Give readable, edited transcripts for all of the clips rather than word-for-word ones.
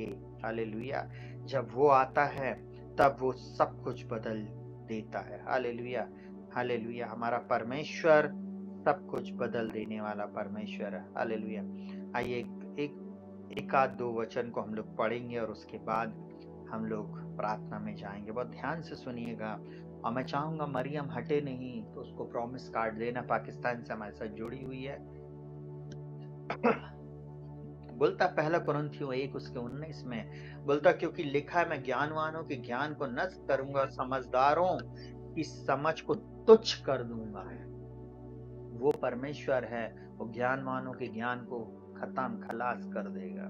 ये। हालेलुया। जब वो आता है तब वो सब कुछ बदल देता है। Hallelujah, hallelujah. हमारा परमेश्वर सब कुछ बदल देने वाला परमेश्वर है। हालेलुया। आइए एक आध दो वचन को हम लोग पढ़ेंगे और उसके बाद हम लोग प्रार्थना में जाएंगे। बहुत ध्यान से सुनिएगा। और मैं चाहूंगा मरियम हटे नहीं तो उसको प्रॉमिस कार्ड देना। पाकिस्तान से हमारे साथ जुड़ी हुई है। बोलता पहला कुरिन्थियों 1 उसके 19 में बोलता, क्योंकि लिखा है, मैं ज्ञानवानों के ज्ञान को नष्ट करूंगा, समझदारों की समझ को तुच्छ कर दूंगा। वो परमेश्वर है, वो ज्ञानवानों के ज्ञान को खत्म खलास कर देगा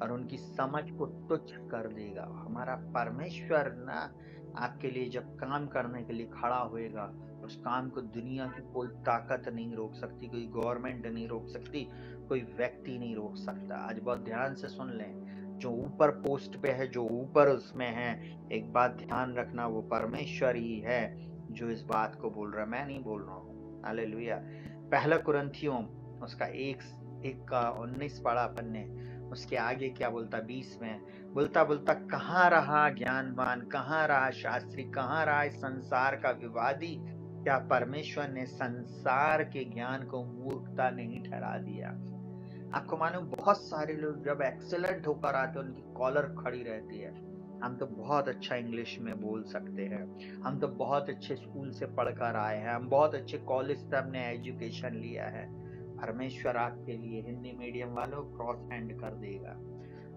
और उनकी समझ को तुच्छ कर देगा। हमारा परमेश्वर ना आपके लिए जब काम करने के लिए खड़ा होएगा, उस काम को दुनिया की कोई ताकत नहीं रोक सकती, कोई गवर्नमेंट नहीं रोक सकती, कोई व्यक्ति नहीं रोक सकता। आज बहुत ध्यान से सुन लें, जो ऊपर पोस्ट पे है, जो ऊपर उसमें है, एक बात ध्यान रखना, वो परमेश्वर ही है जो इस बात को बोल रहा है, मैं नहीं बोल रहा हूँ। हालेलुया। पहला कुरिन्थियों उसका 1:19 पढ़ा अपन ने। उसके आगे क्या बोलता, 20 में बोलता कहाँ रहा ज्ञानवान, कहाँ रहा शास्त्री, कहाँ रहा इस संसार का विवादी? क्या परमेश्वर ने संसार के ज्ञान को मूर्खता नहीं ठहरा दिया? आपको मालूम, बहुत सारे लोग जब एक्सीलेंट होकर आते हैं उनकी कॉलर खड़ी रहती है। हम तो बहुत अच्छा इंग्लिश में बोल सकते हैं, हम तो बहुत अच्छे स्कूल से पढ़कर आए हैं, हम बहुत अच्छे कॉलेज से हमने एजुकेशन लिया है। परमेश्वर आपके लिए हिंदी मीडियम वालों क्रॉस हैंड कर देगा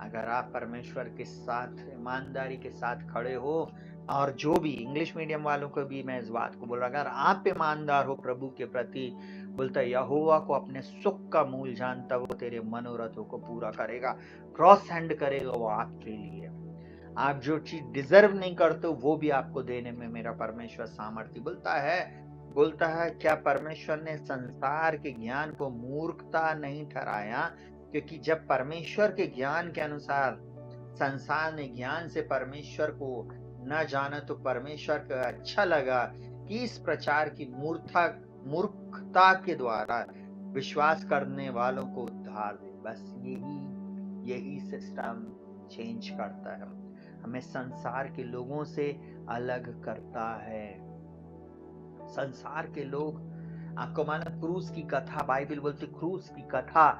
अगर आप परमेश्वर के साथ ईमानदारी के साथ खड़े हो। और जो भी इंग्लिश मीडियम वालों को भी मैं इस बात को बोल रहा, अगर आप ईमानदार हो प्रभु के प्रति, बोलता यहोवा को अपने सुख का मूल जानता, वो तेरे मनोरथों को पूरा करेगा, क्रॉस हैंड करेगा वो आपके लिए। आप जो चीज डिजर्व नहीं करते वो भी आपको देने में मेरा परमेश्वर सामर्थ्य। बोलता है क्या परमेश्वर ने संसार के ज्ञान को मूर्खता नहीं ठहराया? क्योंकि जब परमेश्वर के ज्ञान के अनुसार संसार ने ज्ञान से परमेश्वर को न जाना, तो परमेश्वर को अच्छा लगा कि इस प्रचार की मूर्खता के द्वारा विश्वास करने वालों को उद्धार दे। बस यही सिस्टम चेंज करता है, हमें संसार के लोगों से अलग करता है। संसार के लोग, आपको माना क्रूस की कथा, बाइबल बोलती क्रूस की कथा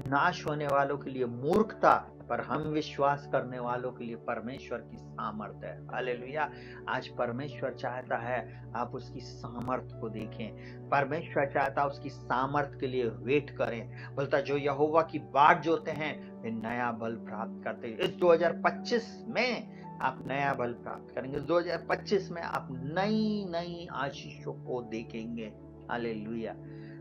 नाश होने वालों के लिए मूर्खता, पर हम विश्वास करने वालों के लिए परमेश्वर की सामर्थ है। हालेलुया। आज परमेश्वर चाहता है आप उसकी सामर्थ को देखें। परमेश्वर चाहता है उसकी सामर्थ के लिए वेट करें। बोलता जो यहोवा की बाट जोते हैं वे नया बल प्राप्त करते हैं। इस 2025 में आप नया बल प्राप्त करेंगे। 2025 में आप नई आशीषों को देखेंगे। Hallelujah,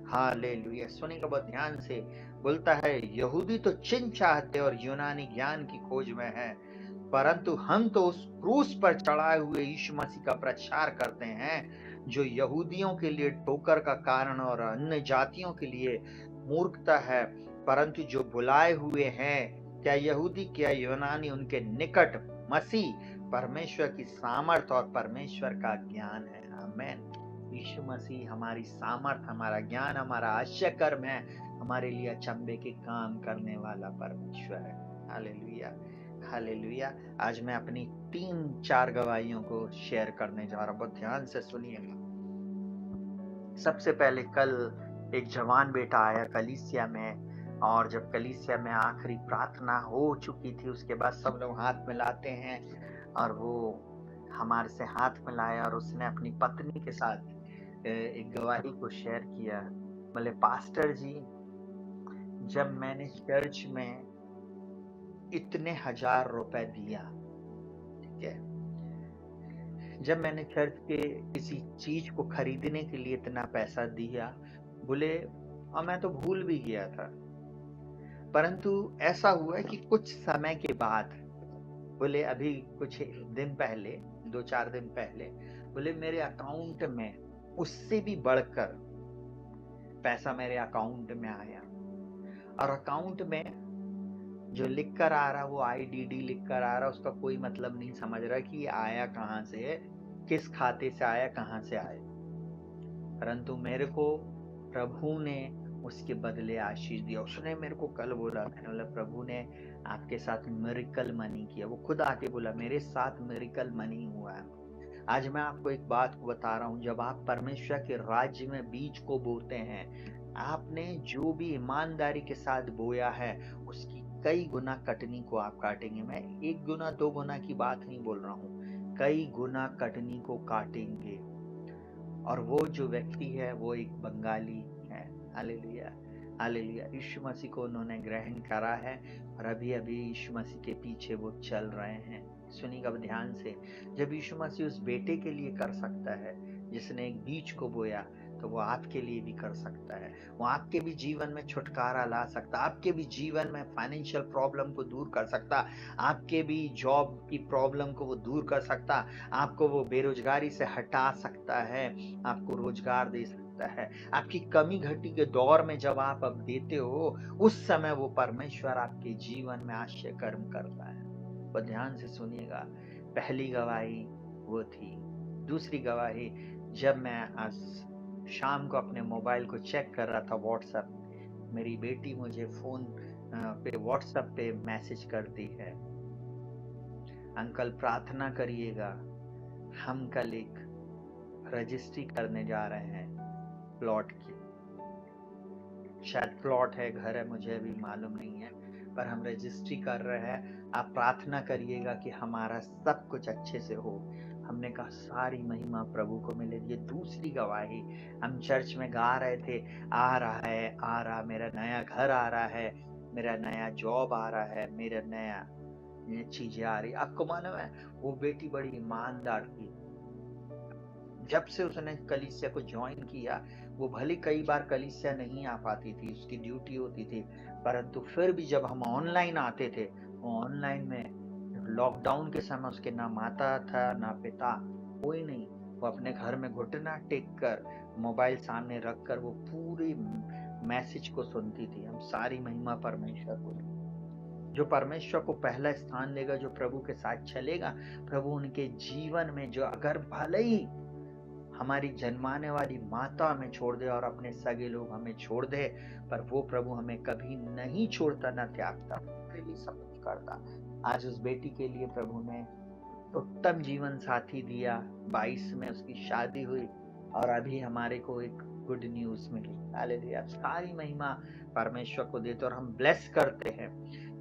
hallelujah. सुनिएगा बहुत ध्यान से। बोलता है यहूदी तो चिन्ह चाहते और यूनानी ज्ञान की खोज में है, परंतु हम तो उस क्रूस पर चढ़ाए हुए यीशु मसीह का प्रचार करते हैं, जो यहूदियों के लिए ठोकर का कारण और अन्य जातियों के लिए मूर्खता है। परंतु जो बुलाए हुए हैं, क्या यहूदी क्या यूनानी, उनके निकट मसीह परमेश्वर की सामर्थ और परमेश्वर का ज्ञान है। आमेन। यीशु मसीह हमारी सामर्थ, हमारा ज्ञान, हमारा आश्चर्य कर्म है, हमारे लिए अचंभे के काम करने वाला परमेश्वर है। Hallelujah, hallelujah. आज मैं अपनी 3-4 गवाहियों को शेयर करने जा रहा हूं, बहुत ध्यान से सुनिएगा। सबसे पहले कल एक जवान बेटा आया कलीसिया में, और जब कलीसिया में आखिरी प्रार्थना हो चुकी थी, उसके बाद सब लोग हाथ मिलाते हैं, और वो हमारे से हाथ मिलाया और उसने अपनी पत्नी के साथ एक गवाही को शेयर किया। बोले पास्टर जी, जब मैंने चर्च में इतने हजार रुपए दिया, ठीक है, जब मैंने चर्च के किसी चीज को खरीदने के लिए इतना पैसा दिया, बोले, और मैं तो भूल भी गया था, परंतु ऐसा हुआ कि कुछ समय के बाद, बोले अभी कुछ दिन पहले, 2-4 दिन पहले, बोले मेरे अकाउंट में उससे भी बढ़कर पैसा मेरे अकाउंट में आया, और अकाउंट में जो लिख कर आ रहा वो IDD लिख कर आ रहा, उसका कोई मतलब नहीं समझ रहा कि ये आया कहाँ से, किस खाते से आया, कहाँ से आया। परंतु मेरे को प्रभु ने उसके बदले आशीष दिया। उसने मेरे को कल बोला, मैंने बोला प्रभु ने आपके साथ मिरेकल मनी किया। वो खुद आके बोला मेरे साथ मिरेकल मनी हुआ है। आज मैं आपको एक बात को बता रहा हूँ, जब आप परमेश्वर के राज्य में बीज को बोते हैं, आपने जो भी ईमानदारी के साथ बोया है उसकी कई गुना कटनी को आप काटेंगे। मैं 1 गुना 2 गुना की बात नहीं बोल रहा हूँ, कई गुना कटनी को काटेंगे। और वो जो व्यक्ति है वो एक बंगाली है। Hallelujah, hallelujah. यीशु मसीह को उन्होंने ग्रहण करा है और अभी अभी यीशु मसीह के पीछे वो चल रहे हैं। सुनिएगा ध्यान से, जब यीशु मसीह उस बेटे के लिए कर सकता है जिसने एक बीज को बोया, तो वो आपके लिए भी कर सकता है। वो आपके भी जीवन में छुटकारा ला सकता, आपके भी जीवन में फाइनेंशियल प्रॉब्लम को दूर कर सकता, आपके भी जॉब की प्रॉब्लम को वो दूर कर सकता, आपको वो बेरोजगारी से हटा सकता है, आपको रोजगार दे सकता है। आपकी कमी घटी के दौर में जब आप अब देते हो, उस समय वो परमेश्वर आपके जीवन में आश्चर्य कर्म करता है। और ध्यान से सुनिएगा, पहली गवाही वो थी। दूसरी गवाही, जब मैं आज शाम को अपने मोबाइल को चेक कर रहा था व्हाट्सएप, मेरी बेटी मुझे फोन पे व्हाट्सएप पे मैसेज करती है, अंकल प्रार्थना करिएगा, हम कल एक रजिस्ट्री करने जा रहे हैं प्लॉट की। शायद प्लॉट है, घर है, मुझे अभी मालूम नहीं है, पर हम रजिस्ट्री कर रहे हैं, आप प्रार्थना करिएगा कि हमारा सब कुछ अच्छे से हो। हमने कहा सारी महिमा प्रभु को मिले। ये दूसरी गवाही, हम चर्च में गा रहे थे, आ रहा है, आ रहा, मेरा नया घर आ रहा है, मेरा नया जॉब आ रहा है, मेरा नया ये चीजें आ रही। आपको मालूम है, वो बेटी बड़ी ईमानदार थी। जब से उसने कलीसिया को ज्वाइन किया, वो भले कई बार कलीसिया नहीं आ पाती थी, उसकी ड्यूटी होती थी, परंतु फिर भी जब हम ऑनलाइन आते थे, वो ऑनलाइन में लॉकडाउन के समय उसके ना माता था ना पिता, कोई नहीं। वो अपने घर में घुटना टेक कर, मोबाइल सामने रखकर वो पूरी मैसेज को सुनती थी। हम सारी महिमा परमेश्वर को। जो परमेश्वर को पहला स्थान देगा, जो प्रभु के साथ चलेगा, प्रभु उनके जीवन में, जो अगर भले ही हमारी जन्माने वाली माता हमें छोड़ दे और अपने सगे लोग हमें छोड़ दे, पर वो प्रभु हमें कभी नहीं छोड़ता, न त्यागता, हमारे लिए सब कुछ करता। आज उस बेटी के लिए प्रभु ने उत्तम जीवन साथी दिया, 22 में उसकी शादी हुई और अभी हमारे को एक गुड न्यूज मिली। हालेलुया, सारी महिमा परमेश्वर को देते और हम ब्लेस करते हैं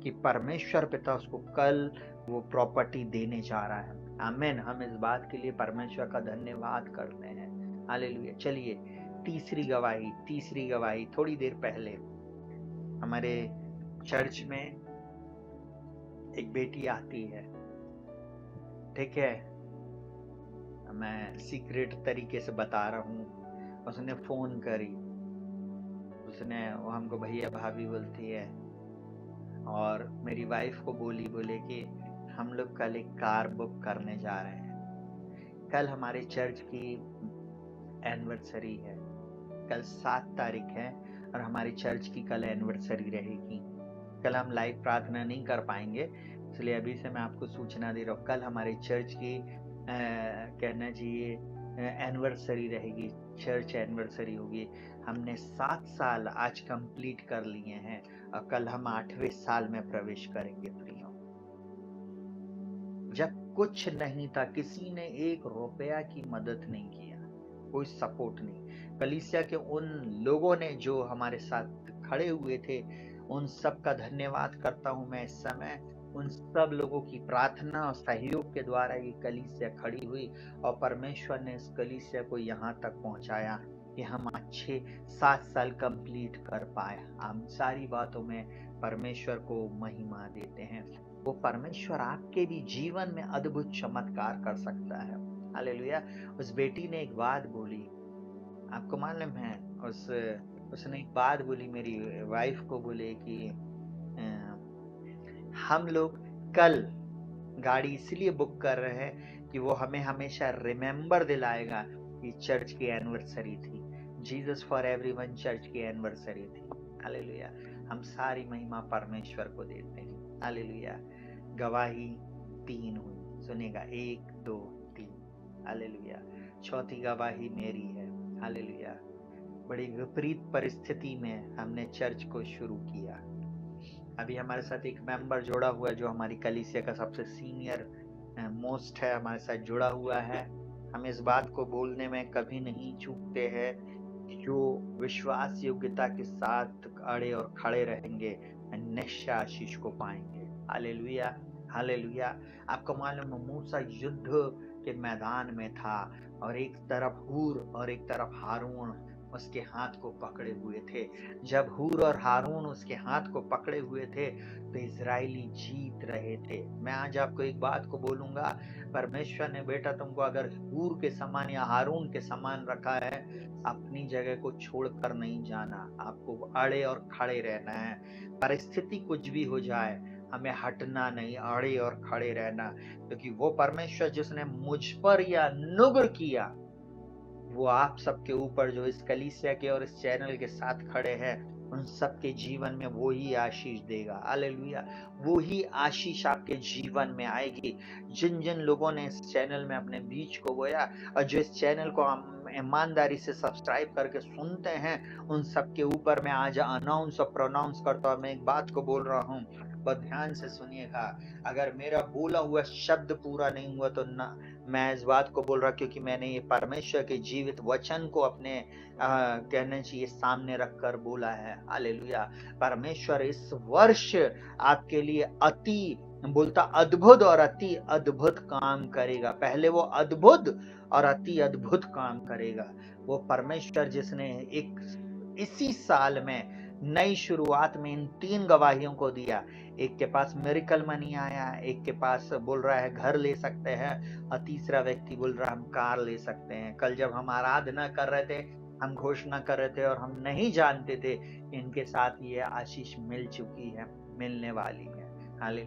कि परमेश्वर पिता उसको कल वो प्रॉपर्टी देने जा रहा है। आमेन। हम इस बात के लिए परमेश्वर का धन्यवाद करते हैं। हालेलुया। चलिए तीसरी गवाही थोड़ी देर पहले हमारे चर्च में एक बेटी आती है, ठीक है, मैं सीक्रेट तरीके से बता रहा हूँ। उसने फोन करी, उसने वो हमको भैया भाभी बोलती है और मेरी वाइफ को बोले कि हम लोग कल एक कार बुक करने जा रहे हैं। कल हमारे चर्च की एनिवर्सरी है, कल 7 तारीख है और हमारी चर्च की कल एनिवर्सरी रहेगी। कल हम लाइव प्रार्थना नहीं कर पाएंगे, इसलिए अभी से मैं आपको सूचना दे रहा हूँ। कल हमारे चर्च की कहना चाहिए एनिवर्सरी रहेगी, चर्च एनिवर्सरी होगी। हमने 7 साल आज कंप्लीट कर लिए हैं और कल हम 8वें साल में प्रवेश करेंगे प्रियो। जब कुछ नहीं था, किसी ने 1 रुपया की मदद नहीं किया, कोई सपोर्ट नहीं। कलीसिया के उन लोगों ने जो हमारे साथ खड़े हुए थे, उन सब का धन्यवाद करता हूं मैं इस समय। उन सब लोगों की प्रार्थना और सहयोग के द्वारा ये कलीसिया खड़ी हुई और परमेश्वर ने इस कलीसिया को यहाँ तक पहुंचाया कि हम अच्छे 7 साल कंप्लीट कर पाए। हम सारी बातों में परमेश्वर को महिमा देते हैं। वो परमेश्वर आपके भी जीवन में अद्भुत चमत्कार कर सकता है। हालेलुया। उस बेटी ने एक बात बोली, आपको मालूम है, उसने एक बात बोली, मेरी वाइफ को बोले कि हम लोग कल गाड़ी इसलिए बुक कर रहे हैं कि वो हमें हमेशा रिमेम्बर दिलाएगा कि चर्च की एनिवर्सरी थी, जीसस फॉर एवरीवन चर्च की एनिवर्सरी थी। हालेलुया। हम सारी महिमा परमेश्वर को देते हैं। हालेलुया। गवाही 3 हुई, सुनेगा 1 2 3। हालेलुया। चौथी गवाही मेरी है। हालेलुया। बड़ी विपरीत परिस्थिति में हमने चर्च को शुरू किया, अभी हमारे साथ एक मेंबर जुड़ा हुआ है जो हमारी कलीसिया का सबसे सीनियर मोस्ट है, हमारे साथ जुड़ा हुआ है। हम इस बात को बोलने में कभी नहीं चूकते हैं, जो विश्वास योग्यता के साथ अड़े और खड़े रहेंगे निश्चय आशीष को पाएंगे। Hallelujah, hallelujah. आपको मालूम है मूसा युद्ध के मैदान में था और एक तरफ हूर और एक तरफ हारून उसके हाथ को पकड़े हुए थे। जब हूर और हारून उसके हाथ को पकड़े हुए थे तो इजरायली जीत रहे थे। मैं आज आपको एक बात को बोलूंगा, परमेश्वर ने बेटा तुमको अगर हूर के समान या हारून के समान रखा है, अपनी जगह को छोड़कर नहीं जाना, आपको अड़े और खड़े रहना है। परिस्थिति कुछ भी हो जाए, हमें हटना नहीं, अड़े और खड़े रहना, क्योंकि वो परमेश्वर जिसने मुझ पर या नुग्र किया, वो आप सबके ऊपर जो इस कलीसिया के और इस चैनल के साथ खड़े हैं उन सबके जीवन में वो ही आशीष देगा। हालेलुया, वो ही आशीष आपके जीवन में आएगी। जिन जिन लोगों ने इस चैनल में अपने बीज को बोया और जो इस चैनल को हम ईमानदारी से सब्सक्राइब करके सुनते हैं, उन सबके ऊपर मैं आज अनाउंस और प्रोनाउंस करता हूँ। मैं एक बात को बोल रहा हूँ, बहुत ध्यान से सुनिएगा। अगर मेरा बोला हुआ शब्द पूरा नहीं हुआ तो ना, मैं इस बात को बोल रहा क्योंकि मैंने ये परमेश्वर के जीवित वचन को अपने कहने चाहिए सामने रखकर बोला है। हालेलुया। परमेश्वर इस वर्ष आपके लिए अति बोलता अद्भुत और अति अद्भुत काम करेगा। पहले वो अद्भुत और अति अद्भुत काम करेगा। वो परमेश्वर जिसने एक इसी साल में नई शुरुआत में इन 3 गवाहियों को दिया, एक के पास मिरेकल मनी आया, एक के पास बोल रहा है घर ले सकते हैं और तीसरा व्यक्ति बोल रहा है हम कार ले सकते हैं। कल जब हम आराधना कर रहे थे, हम घोषणा कर रहे थे और हम नहीं जानते थे इनके साथ ये आशीष मिल चुकी है, मिलने वाली है। हालेलुया।